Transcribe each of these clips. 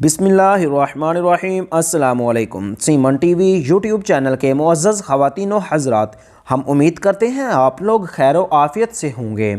बिस्मिल्लाहिर्रहमानिर्रहीम। अस्सलामुअलैकुम। Semen TV YouTube channel के मुअज़्ज़ज़ ख़वातीन व हज़रात, हम उम्मीद करते हैं आप लोग खैर व आफ़ियत से होंगे।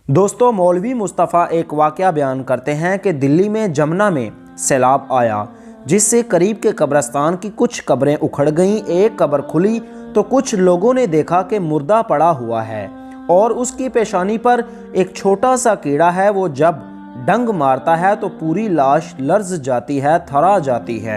दोस्तों, मौलवी मुस्तफ़ा एक वाक़या बयान करते हैं कि दिल्ली में जमुना में सैलाब आया, जिससे करीब के कब्रिस्तान की कुछ कब्रें उखड़ गईं। एक कब्र खुली तो कुछ लोगों ने देखा कि मुर्दा पड़ा हुआ है और उसकी पेशानी पर एक छोटा सा कीड़ा है। वो जब डंग मारता है तो पूरी लाश लर्ज़ जाती है, थरा जाती है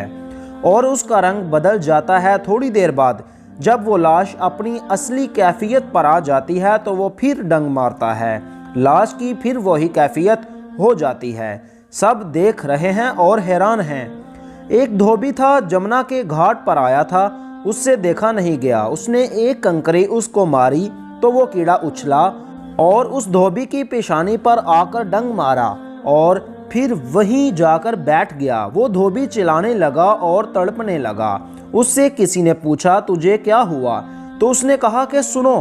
और उसका रंग बदल जाता है। थोड़ी देर बाद जब वो लाश अपनी असली कैफियत पर आ जाती है तो वो फिर डंग मारता है, लाश की फिर वही कैफियत हो जाती है। सब देख रहे हैं और हैरान हैं। एक धोबी था, जमुना के घाट पर आया था, उससे देखा नहीं गया। उसने एक कंकरी उसको मारी तो वो कीड़ा उछला और उस धोबी की पेशानी पर आकर डंग मारा और फिर वहीं जाकर बैठ गया। वो धोबी चिल्लाने लगा और तड़पने लगा। उससे किसी ने पूछा, तुझे क्या हुआ? तो उसने कहा कि सुनो,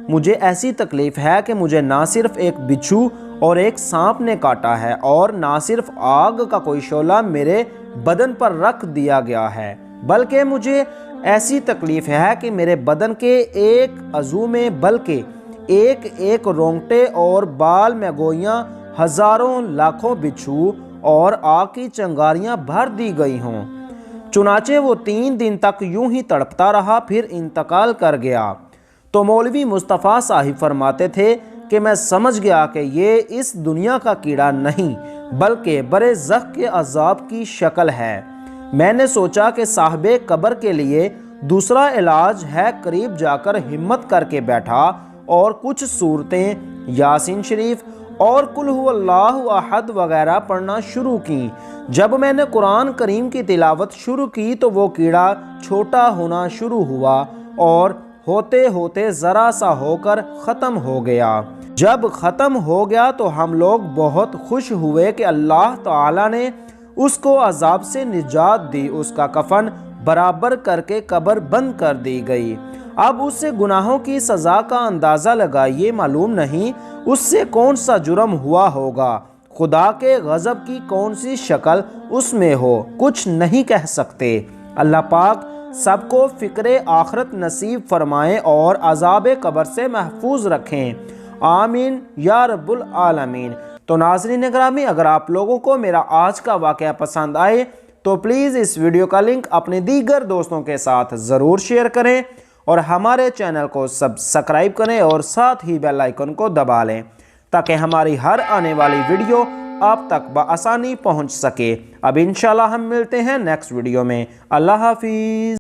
मुझे ऐसी तकलीफ़ है कि मुझे ना सिर्फ एक बिच्छू और एक सांप ने काटा है और ना सिर्फ आग का कोई शोला मेरे बदन पर रख दिया गया है, बल्कि मुझे ऐसी तकलीफ़ है कि मेरे बदन के एक अज़ू में बल्कि एक एक रोंगटे और बाल में गोइयाँ, हज़ारों लाखों बिच्छू और आग की चिंगारियाँ भर दी गई हों। चुनाचे वो 3 दिन तक यूं ही तड़पता रहा, फिर इंतकाल कर गया। तो मौलवी मुस्तफ़ा साहिब फरमाते थे कि मैं समझ गया कि ये इस दुनिया का कीड़ा नहीं बल्कि बरज़ख के अज़ाब की शक्ल है। मैंने सोचा कि साहिबे कब्र के लिए दूसरा इलाज है। करीब जाकर हिम्मत करके बैठा और कुछ सूरतें, यासीन शरीफ और कुल हुवल्लाहु अहद वगैरह पढ़ना शुरू की। जब मैंने कुरान करीम की तिलावत शुरू की तो वो कीड़ा छोटा होना शुरू हुआ और होते होते ज़रा सा होकर ख़त्म हो गया। जब ख़त्म हो गया तो हम लोग बहुत खुश हुए कि अल्लाह ताला ने उसको अजाब से निजात दी। उसका कफन बराबर करके कब्र बंद कर दी गई। अब उससे गुनाहों की सज़ा का अंदाज़ा लगाइए। मालूम नहीं उससे कौन सा जुर्म हुआ होगा, खुदा के गज़ब की कौन सी शक्ल उसमें हो, कुछ नहीं कह सकते। अल्लाह पाक सबको फ़िक्र आखरत नसीब फरमाएँ और अज़ाब कब्र से महफूज रखें। आमीन या रब्बुल आलमीन। तो नाज़रीन ग्रामी, अगर आप लोगों को मेरा आज का वाक़या पसंद आए तो प्लीज़ इस वीडियो का लिंक अपने दीगर दोस्तों के साथ ज़रूर शेयर करें और हमारे चैनल को सब्सक्राइब करें और साथ ही बेल आइकन को दबा लें ताकि हमारी हर आने वाली वीडियो आप तक बआसानी पहुंच सके। अब इंशाल्लाह हम मिलते हैं नेक्स्ट वीडियो में। अल्लाह हाफिज़।